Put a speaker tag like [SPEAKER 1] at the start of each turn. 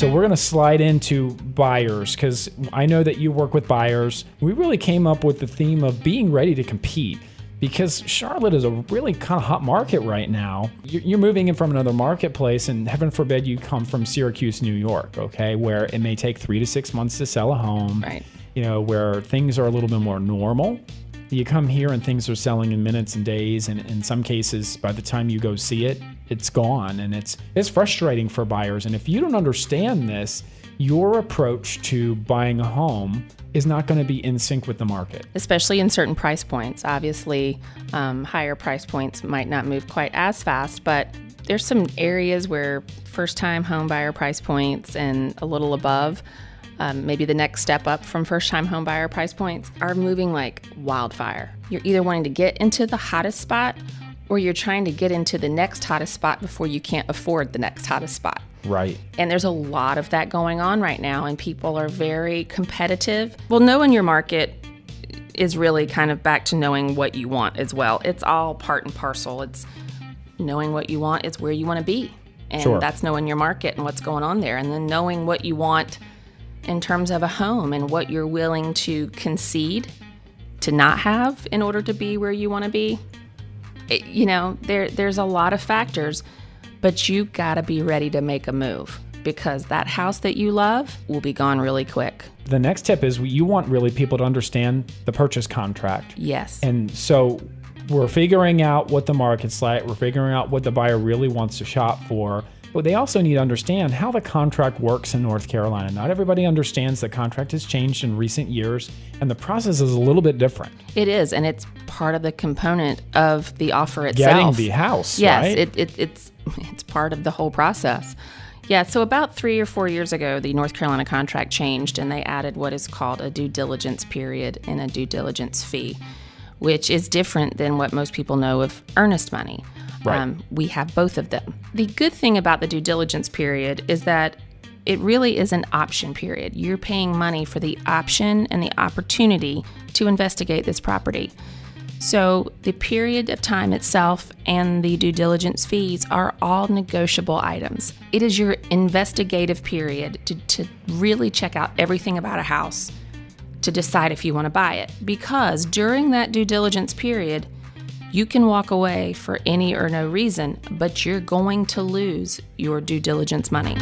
[SPEAKER 1] So we're going to slide into buyers because I know that you work with buyers. We really came up with the theme of being ready to compete because Charlotte is a really kind of hot market right now. You're moving in from another marketplace, and heaven forbid you come from Syracuse, New York, okay, where it may take 3 to 6 months to sell a home,
[SPEAKER 2] Right.
[SPEAKER 1] Where things are a little bit more normal. You come here and things are selling in minutes and days, and in some cases, by the time you go see it, it's gone, and it's frustrating for buyers. And if you don't understand this, your approach to buying a home is not going to be in sync with the market.
[SPEAKER 2] Especially in certain price points. Obviously, higher price points might not move quite as fast, but there's some areas where first-time home buyer price points and a little above, maybe the next step up from first-time home buyer price points, are moving like wildfire. You're either wanting to get into the hottest spot or you're trying to get into the next hottest spot before you can't afford the next hottest spot.
[SPEAKER 1] Right.
[SPEAKER 2] And there's a lot of that going on right now, and people are very competitive. Well, knowing your market is really kind of back to knowing what you want as well. It's all part and parcel. It's knowing what you want, it's where you want to be. And
[SPEAKER 1] Sure.
[SPEAKER 2] That's knowing your market and what's going on there. And then knowing what you want in terms of a home and what you're willing to concede to not have in order to be where you want to be. There's a lot of factors, but you gotta be ready to make a move because that house that you love will be gone really quick.
[SPEAKER 1] The next tip is you want really people to understand the purchase contract.
[SPEAKER 2] Yes.
[SPEAKER 1] And so we're figuring out what the market's like. We're figuring out what the buyer really wants to shop for. But they also need to understand how the contract works in North Carolina. Not everybody understands the contract has changed in recent years, and the process is a little bit different.
[SPEAKER 2] It is, and it's part of the component of the offer itself.
[SPEAKER 1] Getting the house,
[SPEAKER 2] yes,
[SPEAKER 1] right?
[SPEAKER 2] it's part of the whole process. Yeah, so about 3 or 4 years ago, the North Carolina contract changed, and they added what is called a due diligence period and a due diligence fee, which is different than what most people know of earnest money.
[SPEAKER 1] Right.
[SPEAKER 2] We have both of them. The good thing about the due diligence period is that it really is an option period. You're paying money for the option and the opportunity to investigate this property. So the period of time itself and the due diligence fees are all negotiable items. It is your investigative period to really check out everything about a house to decide if you want to buy it. Because during that due diligence period, you can walk away for any or no reason, but you're going to lose your due diligence money.